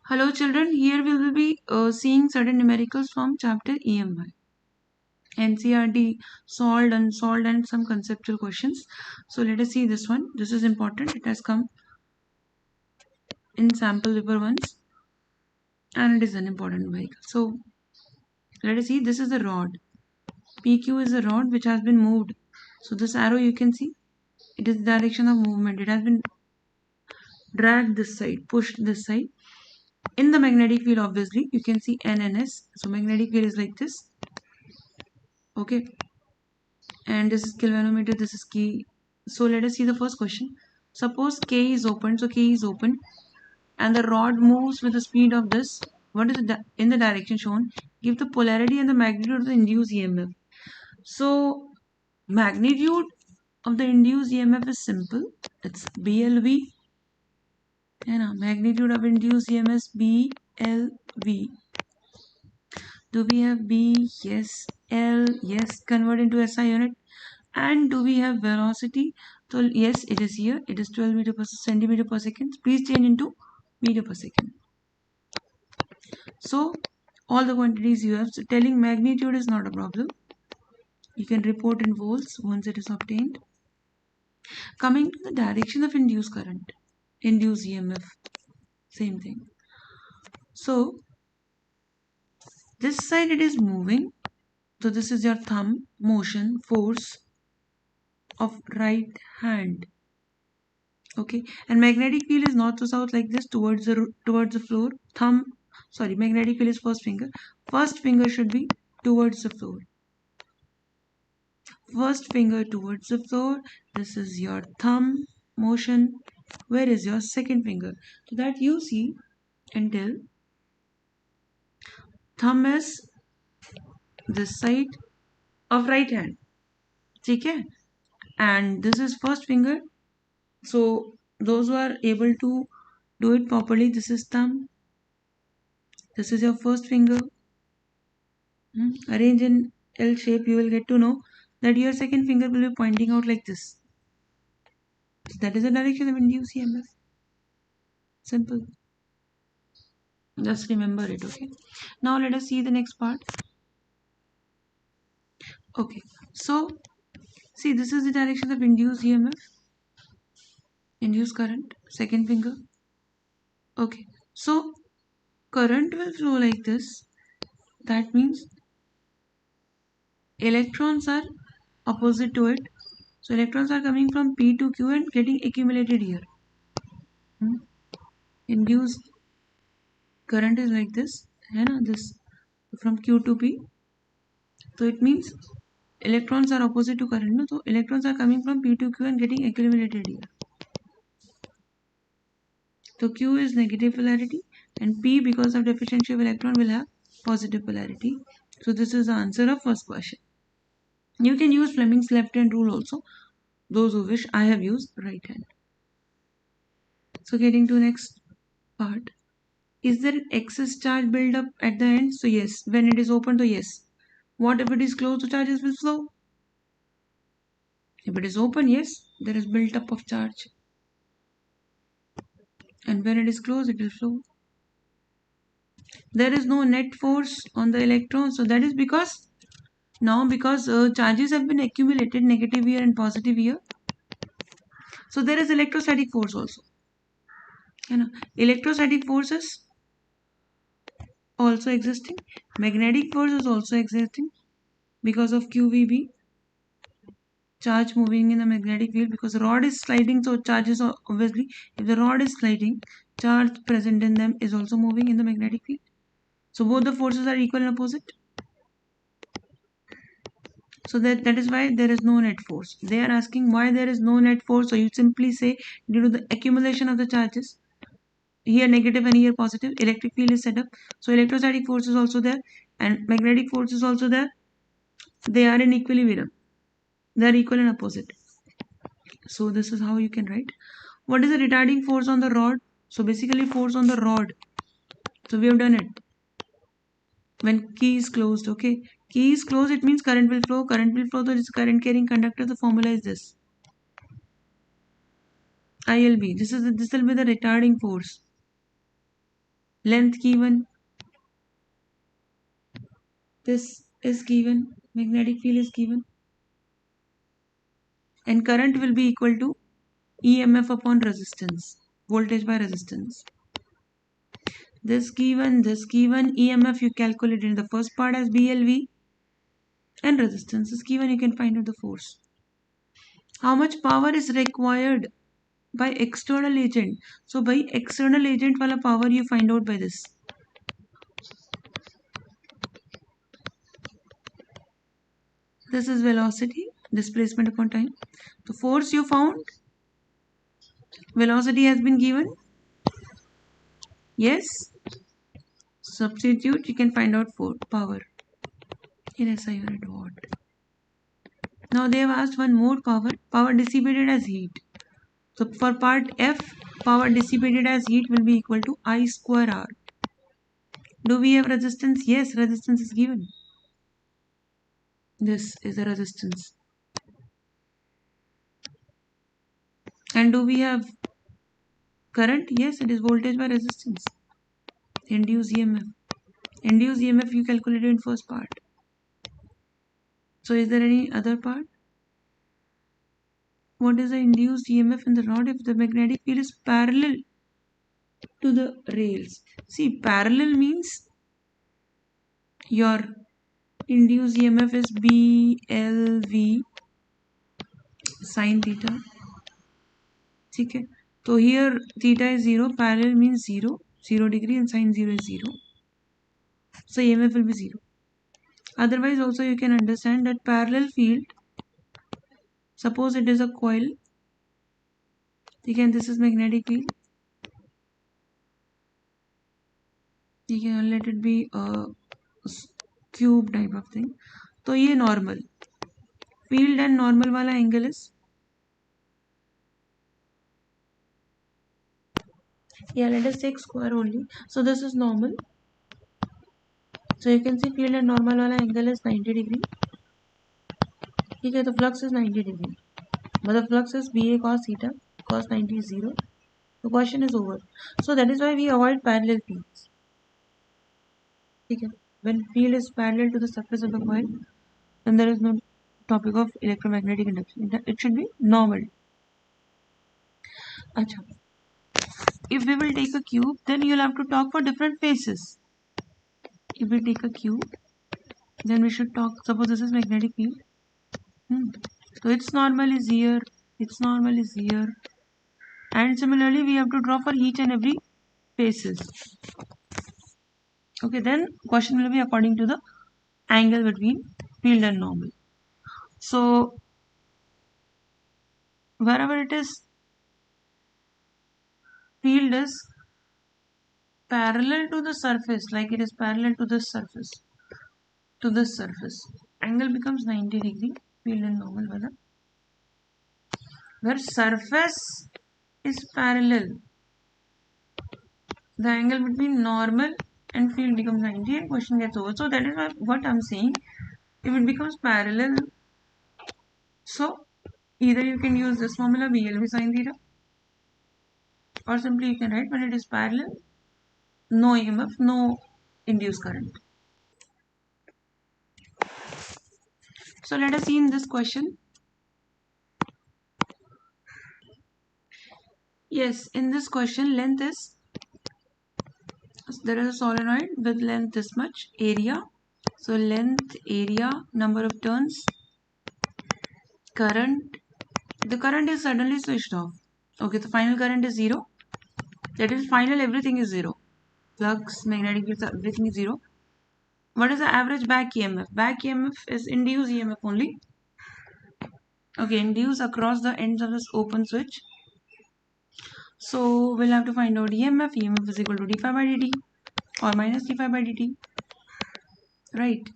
Hello children, here we will be seeing certain numericals from chapter EMI, NCRT, solved, unsolved and some conceptual questions. So let us see this one. This is important. It has come in sample paper once and it is an important numerical. So let us see, this is the rod. PQ is a rod which has been moved. So this arrow you can see, it is the direction of movement. It has been dragged this side, pushed this side. In the magnetic field obviously you can see N and S. So magnetic field is like this. Okay. And this is galvanometer, this is key. So let us see the first question. Suppose K is open, so K is open and the rod moves with the speed of this. What is it in the direction shown? Give the polarity and the magnitude of the induced EMF. So magnitude of the induced EMF is simple. It's BLV. And magnitude of induced EMF is BLV. Do we have B? Yes. L? Yes. Convert into SI unit. And do we have velocity? So yes, it is here. It is 12 meter per centimeter per second. Please change into meter per second. So all the quantities you have. So telling magnitude is not a problem. You can report in volts once it is obtained. Coming to the direction of induced current, induced EMF, same thing. So this side it is moving. So this is your thumb motion force of right hand. Okay, and magnetic field is north to south like this towards the floor. Magnetic field is first finger. First finger should be towards the floor. First finger towards the floor. This is your thumb motion. Where is your second finger? So that you see until thumb is this side of right hand. Okay, and this is first finger. So those who are able to do it properly, this is thumb. This is your first finger. Arrange in L shape, you will get to know that your second finger will be pointing out like this. So that is the direction of induced EMF. Simple. Just remember it, okay? Now let us see the next part. Okay, so see, this is the direction of induced EMF, induced current, second finger. Okay, so current will flow like this. That means electrons are opposite to it. So electrons are coming from P to Q and getting accumulated here. Induced current is like this, and this from Q to P. So it means electrons are opposite to current. No? So electrons are coming from P to Q and getting accumulated here. So Q is negative polarity and P, because of deficiency of electron, will have positive polarity. So this is the answer of first question. You can use Fleming's left hand rule also. Those who wish, I have used right hand. So getting to next part. Is there an excess charge build up at the end? So yes. When it is open, so yes. What if it is closed, the charges will flow? If it is open, yes, there is built up of charge. And when it is closed, it will flow. There is no net force on the electron. So that is because charges have been accumulated, negative here and positive here. So there is electrostatic force also. Electrostatic force is also existing. Magnetic force is also existing because of QVB. Charge moving in the magnetic field, because the rod is sliding, so charges are obviously, if the rod is sliding, charge present in them is also moving in the magnetic field. So both the forces are equal and opposite. So that is why there is no net force. They are asking why there is no net force. So you simply say due to the accumulation of the charges. Here negative and here positive. Electric field is set up. So electrostatic force is also there and magnetic force is also there. They are in equilibrium. They are equal and opposite. So this is how you can write. What is the retarding force on the rod? So basically force on the rod. So we have done it. When key is closed, okay. Key is closed, it means current will flow. Current will flow, so this current carrying conductor. The formula is this. ILB. This will be the retarding force. length given, this is given, magnetic field is given, and current will be equal to EMF upon resistance, voltage by resistance. This given, EMF you calculate in the first part as BLV, and resistance is given, you can find out the force. How much power is required by external agent? So by external agent wala power you find out by this. This is velocity, displacement upon time. The force you found, velocity has been given. Yes. Substitute, you can find out for power in SI unit watt. Now they have asked one more power dissipated as heat. So for part F, power dissipated as heat will be equal to I square R. Do we have resistance? Yes, resistance is given. This is the resistance. And do we have current? Yes, it is voltage by resistance. Induced EMF. Induced EMF you calculated in first part. So is there any other part? What is the induced EMF in the rod if the magnetic field is parallel to the rails? See, parallel means your induced EMF is BLV sin theta. Okay. So here theta is 0, parallel means 0, 0 degree, and sin 0 is 0. So EMF will be 0. Otherwise also you can understand that parallel field, suppose it is a coil, again this is magnetic field, you can let it be a cube type of thing. So ये normal field and normal वाला angle is, yeah, let us take square only. So this is normal. So you can see field and normal wala angle is 90 degree. Okay, the flux is 90 degree. But the flux is BA cos theta. Cos 90 is 0. The question is over. So that is why we avoid parallel fields. Okay. When field is parallel to the surface of the coil, then there is no topic of electromagnetic induction. It should be normal. Achha. If we will take a cube, then you'll have to talk for different phases. If we take a cube, then we should talk, suppose this is magnetic field. So its normal is here, its normal is here. And similarly, we have to draw for each and every phases. Okay, then question will be according to the angle between field and normal. So wherever it is, field is parallel to the surface, like it is parallel to this surface, angle becomes 90 degree, field and normal wala. Where surface is parallel, the angle between normal and field becomes 90 and question gets over. So that is what I'm saying. If it becomes parallel, so either you can use this formula BLV sin theta, or simply you can write when it is parallel, no EMF, no induced current. So let us see in this question. Yes, in this question, length is, there is a solenoid with length this much, area. So length, area, number of turns, current. The current is suddenly switched off. Okay, the final current is 0. That is final, everything is 0. Flux, magnetic field, everything is 0. What is the average back EMF? Back EMF is induced EMF only. Okay, induced across the ends of this open switch. So we'll have to find out EMF. EMF is equal to d phi by dt or minus d phi by dt. Right.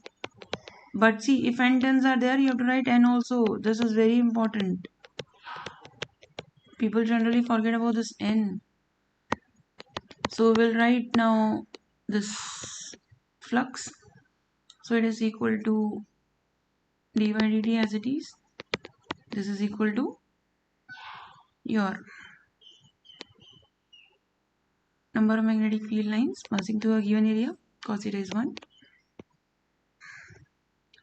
But see, if n turns are there, you have to write n also. This is very important. People generally forget about this n. So we'll write now this flux. So it is equal to d by dt as it is. This is equal to your number of magnetic field lines passing through a given area, cos theta is 1.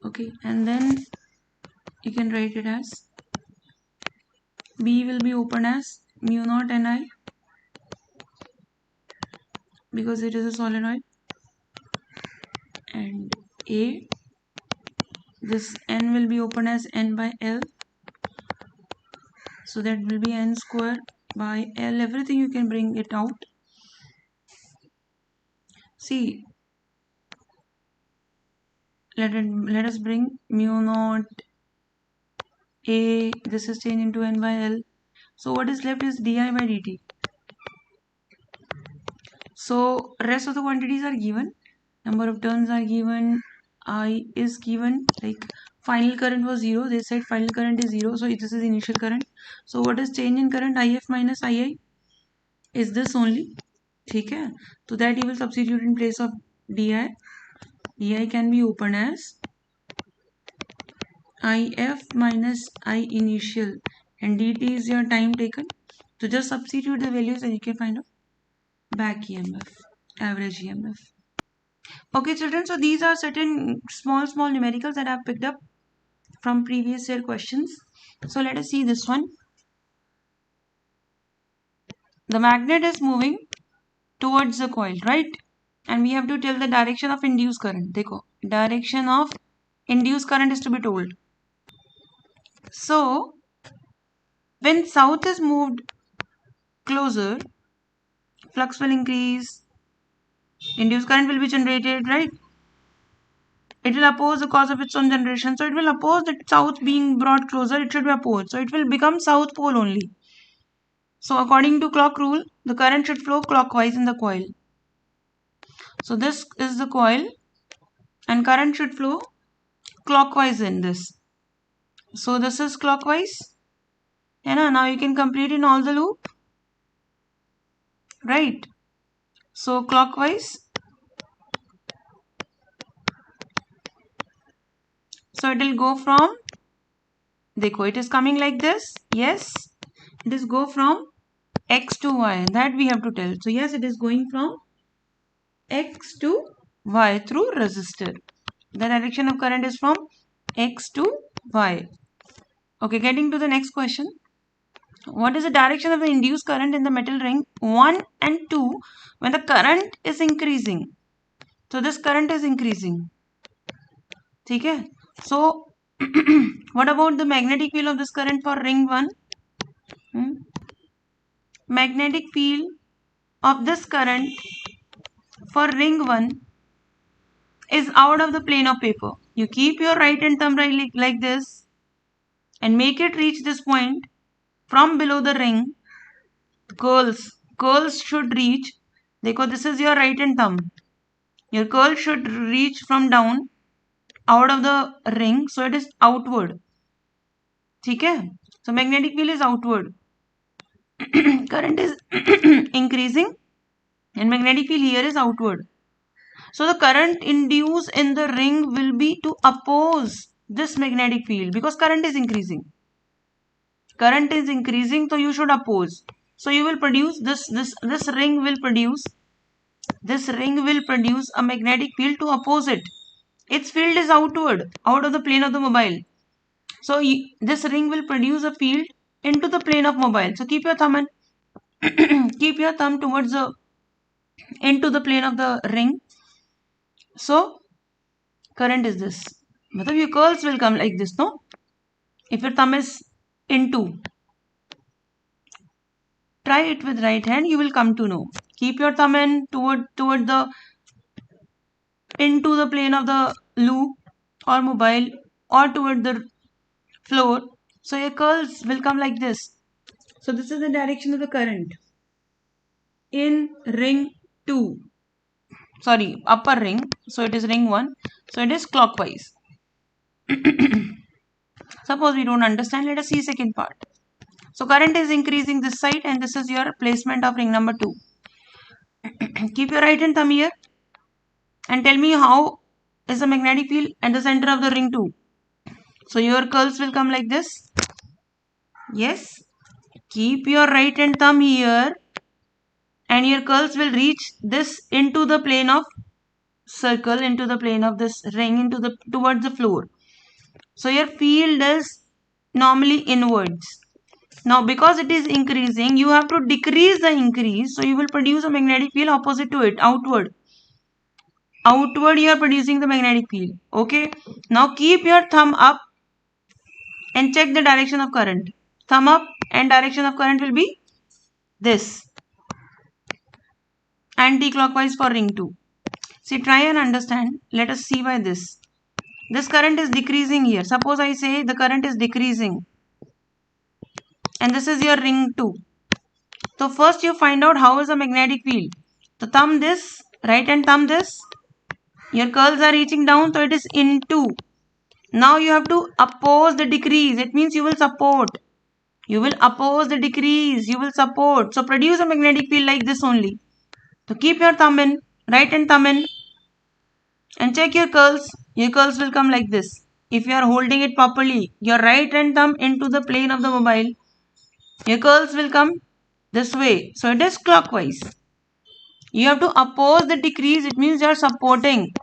Okay, and then you can write it as B will be open as mu naught Ni because it is a solenoid, and A, this N will be open as N by L, so that will be N square by L. Everything you can bring it out. See, let us bring mu naught A, this is changed into N by L. So what is left is di by dt. So rest of the quantities are given, number of turns are given, I is given, like final current was 0, they said final current is 0, so this is initial current. So what is change in current? IF minus II is this only. Okay, so that you will substitute in place of di. Di can be opened as IF minus I initial, and dt is your time taken. So just substitute the values and you can find out back EMF, average EMF. Okay children, so these are certain small numericals that I have picked up from previous year questions. So let us see this one. The magnet is moving towards the coil, right? And we have to tell the direction of induced current. Dekho, direction of induced current is to be told. So when south is moved closer, flux will increase, induced current will be generated, right? It will oppose the cause of its own generation. So it will oppose the south being brought closer, it should be opposed. So it will become south pole only. So according to clock rule, the current should flow clockwise in the coil. So this is the coil and current should flow clockwise in this. So this is clockwise. And now you can complete in all the loop. Right. So clockwise. So it will go from, dekho, it is coming like this. Yes. It is go from X to Y. That we have to tell. So yes, it is going from X to Y through resistor. The direction of current is from X to Y. Okay, getting to the next question. What is the direction of the induced current in the metal ring 1 and 2 when the current is increasing? So this current is increasing. Okay. So what about the magnetic field of this current for ring 1? Magnetic field of this current for ring 1 is out of the plane of paper. You keep your right and thumb right like this and make it reach this point from below the ring. Curls should reach, because this is your right and thumb. Your curl should reach from down out of the ring, so it is outward. Okay? So magnetic field is outward. Current is increasing and magnetic field here is outward. So the current induced in the ring will be to oppose this magnetic field because current is increasing. Current is increasing, so you should oppose. So you will produce this ring will produce a magnetic field to oppose it. Its field is outward, out of the plane of the mobile. So this ring will produce a field into the plane of mobile. So keep your thumb and keep your thumb towards the into the plane of the ring. So current is this. Matlab your curls will come like this, no? If your thumb is into, try it with right hand, you will come to know. Keep your thumb in toward the into the plane of the loop or mobile or toward the floor. So your curls will come like this. So this is the direction of the current in ring 2. Sorry, upper ring. So it is ring 1. So it is clockwise. Suppose we don't understand, let us see second part. So current is increasing this side and this is your placement of ring number 2. Keep your right hand thumb here and tell me how is the magnetic field at the center of the ring 2. So your curls will come like this. Yes. Keep your right hand thumb here and your curls will reach this into the plane of circle, into the plane of this ring, into the towards the floor. So your field is normally inwards. Now because it is increasing, you have to decrease the increase, so you will produce a magnetic field opposite to it, outward. Outward you are producing the magnetic field. Okay, now keep your thumb up and check the direction of current. Thumb up and direction of current will be this, anti-clockwise for ring 2. See, try and understand. Let us see why this. This current is decreasing here. Suppose I say the current is decreasing and this is your ring 2. So first you find out how is the magnetic field. So thumb this, right hand thumb this. Your curls are reaching down, so it is into. Now you have to oppose the decrease. It means you will support. You will oppose the decrease. You will support. So produce a magnetic field like this only. So keep your thumb in, right hand thumb in, and check your curls. Your curls will come like this. If you are holding it properly, your right hand thumb into the plane of the mobile, your curls will come this way. So it is clockwise. You have to oppose the decrease. It means you are supporting.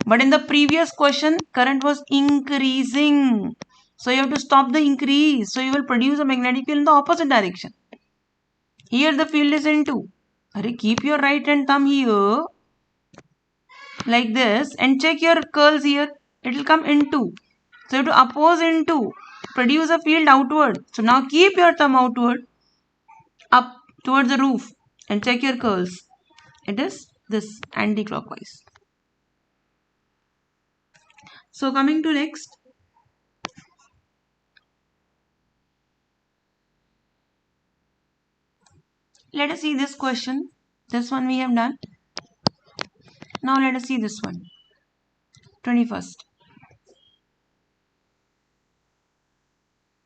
But in the previous question, current was increasing. So you have to stop the increase. So you will produce a magnetic field in the opposite direction. Here the field is into. Keep your right hand thumb here like this and check your curls here. It will come into. So you have to oppose into. Produce a field outward. So now keep your thumb outward, up towards the roof, and check your curls. It is this, anti-clockwise. So coming to next. Let us see this question. This one we have done. Now let us see this one. 21st.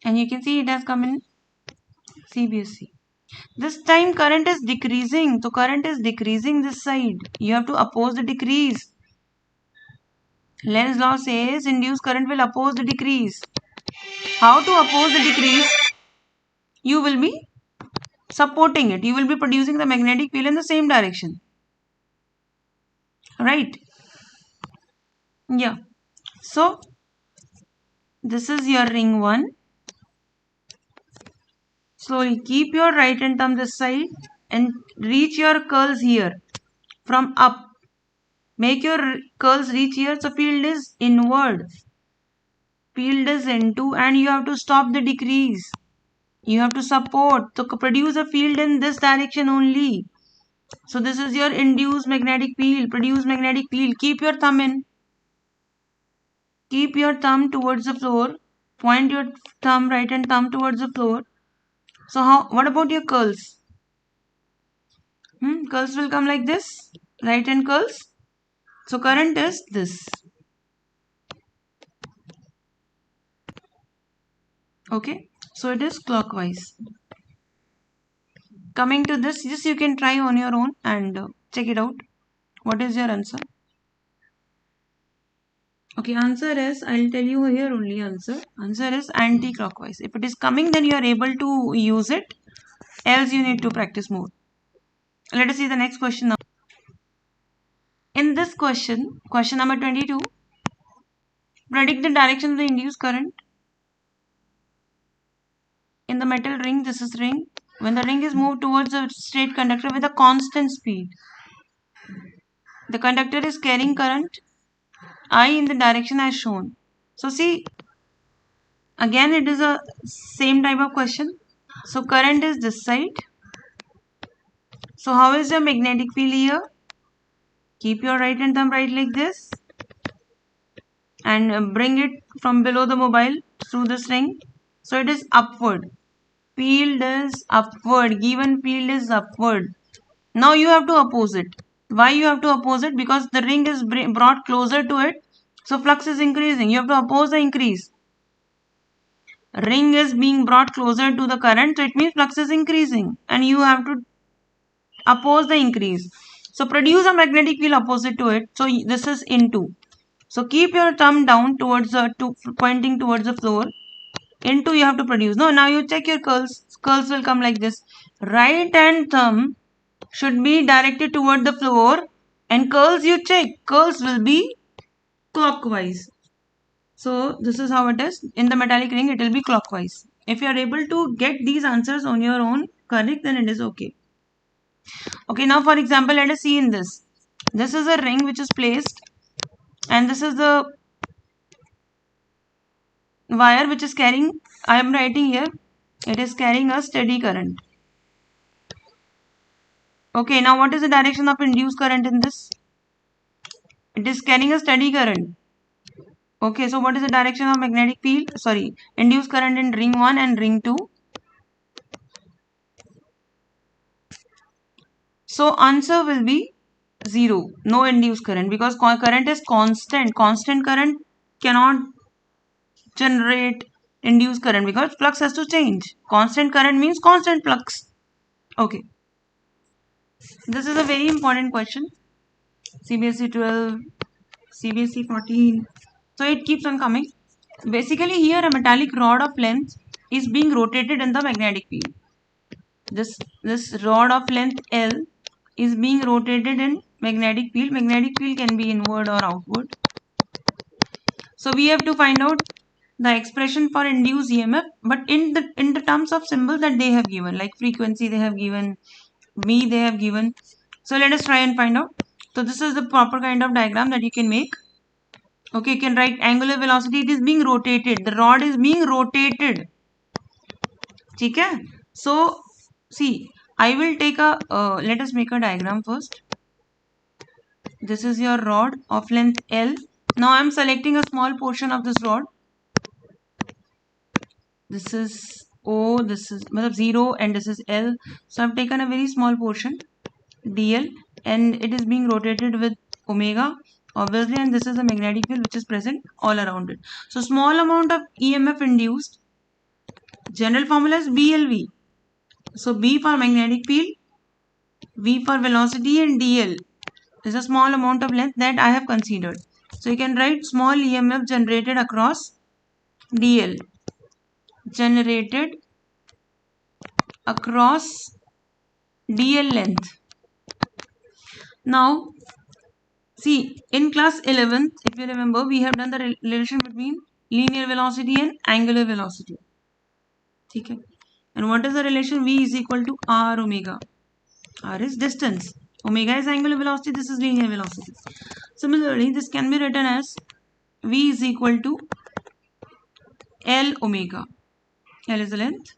And you can see it has come in CBSE. This time current is decreasing. So current is decreasing this side. You have to oppose the decrease. Lenz's law says induced current will oppose the decrease. How to oppose the decrease? You will be supporting it. You will be producing the magnetic field in the same direction. Right? Yeah. So this is your ring 1. Slowly keep your right hand thumb this side and reach your curls here from up. Make your curls reach here. So field is inward. Field is into, and you have to stop the decrease. You have to support. So produce a field in this direction only. So this is your induced magnetic field. Produce magnetic field. Keep your thumb in. Keep your thumb towards the floor. Point your thumb, right hand thumb towards the floor. So what about your curls? Curls will come like this. Right hand curls. So current is this. Okay. So it is clockwise. Coming to this, just you can try on your own and check it out. What is your answer? Okay, answer is, I'll tell you here only answer. Answer is anti-clockwise. If it is coming, then you are able to use it. Else you need to practice more. Let us see the next question now. In this question, question number 22, predict the direction of the induced current in the metal ring. This is ring. When the ring is moved towards a straight conductor with a constant speed, the conductor is carrying current I in the direction as shown. So see, again it is a same type of question. So current is this side. So how is your magnetic field here? Keep your right hand thumb right like this and bring it from below the mobile through this ring. So it is upward. Field is upward. Given field is upward. Now you have to oppose it. Why you have to oppose it? Because the ring is brought closer to it. So flux is increasing. You have to oppose the increase. Ring is being brought closer to the current. So it means flux is increasing. And you have to oppose the increase. So produce a magnetic field opposite to it. So this is into. So keep your thumb down towards the pointing towards the floor. Into you have to produce. No, now you check your curls. Curls will come like this. Right hand thumb should be directed toward the floor, and curls you check. Curls will be clockwise. So this is how it is. In the metallic ring, it will be clockwise. If you are able to get these answers on your own correct, then it is okay. Okay, now for example, let us see in this. This is a ring which is placed, and this is the wire which is carrying, I am writing here, it is carrying a steady current. Okay, now what is the direction of induced current in this? It is carrying a steady current. Okay, so what is the direction of magnetic field? Sorry, induced current in ring 1 and ring 2? So answer will be 0, no induced current, because current is constant. Constant current cannot generate induced current because flux has to change. Constant current means constant flux. Okay, this is a very important question. CBSE 12, CBSE 14. So it keeps on coming. Basically here a metallic rod of length is being rotated in the magnetic field. This rod of length L is being rotated in magnetic field. Magnetic field can be inward or outward. So we have to find out the expression for induced EMF, but in the terms of symbol that they have given, like frequency they have given, V they have given. So let us try and find out. So this is the proper kind of diagram that you can make. Okay, you can write angular velocity. It is being rotated. The rod is being rotated. Okay. So see, I will take a. Let us make a diagram first. This is your rod of length L. Now I am selecting a small portion of this rod. This is O. This is 0, and this is L. So I have taken a very small portion, dl, and it is being rotated with omega, obviously, and this is the magnetic field which is present all around it. So small amount of EMF induced, general formula is BLV. So B for magnetic field, V for velocity, and dl is a small amount of length that I have considered. So you can write small EMF generated across dl, generated across dl length. Now see, in class 11th, if you remember, we have done the relation between linear velocity and angular velocity. Okay. And what is the relation? V is equal to R omega. R is distance. Omega is angular velocity. This is linear velocity. Similarly, this can be written as V is equal to L omega. L is the length.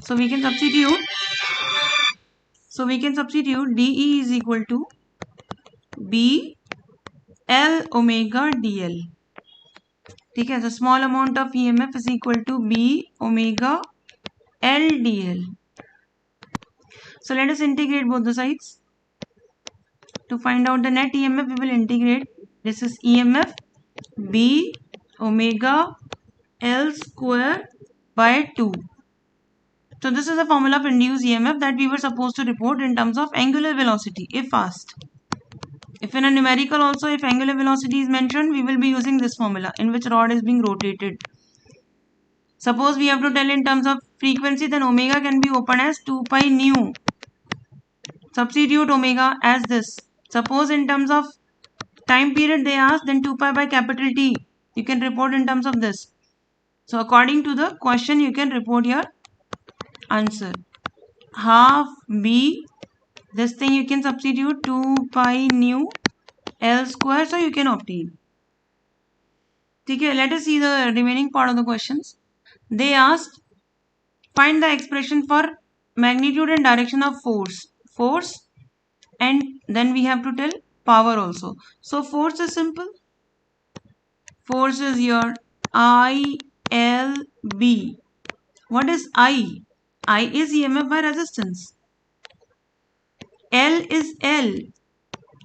So we can substitute. DE is equal to B L omega dl. Okay, so small amount of EMF is equal to B omega L dl. So let us integrate both the sides. To find out the net EMF, we will integrate. This is EMF B omega L square by 2. So this is the formula of induced EMF that we were supposed to report in terms of angular velocity if asked. If in a numerical also, if angular velocity is mentioned, we will be using this formula in which rod is being rotated. Suppose we have to tell in terms of frequency, then omega can be opened as 2 pi nu. Substitute omega as this. Suppose in terms of time period they ask, then 2 pi by capital T. You can report in terms of this. So according to the question, you can report your answer. Half B, this thing you can substitute 2 pi nu L square, so you can obtain. Okay, let us see the remaining part of the questions. They asked, find the expression for magnitude and direction of force, and then we have to tell power also. So force is simple. Force is your ILB. What is I? I is EMF by resistance. L is L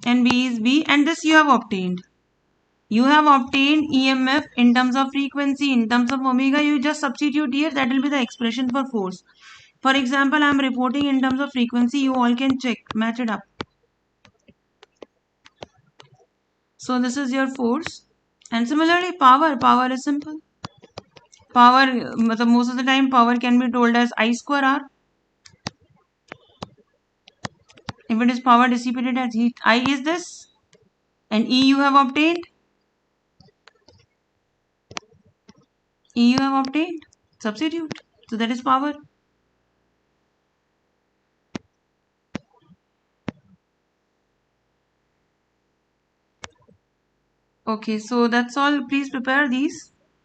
and B is B, and this you have obtained. You have obtained EMF in terms of frequency, in terms of omega. You just substitute here, that will be the expression for force. For example, I am reporting in terms of frequency. You all can check, match it up. So this is your force. And similarly, power is simple. Power, most of the time power can be told as I square R. If it is power dissipated as heat, I is this, and E you have obtained. E you have obtained. Substitute. So that is power. Okay, so that's all. Please prepare these.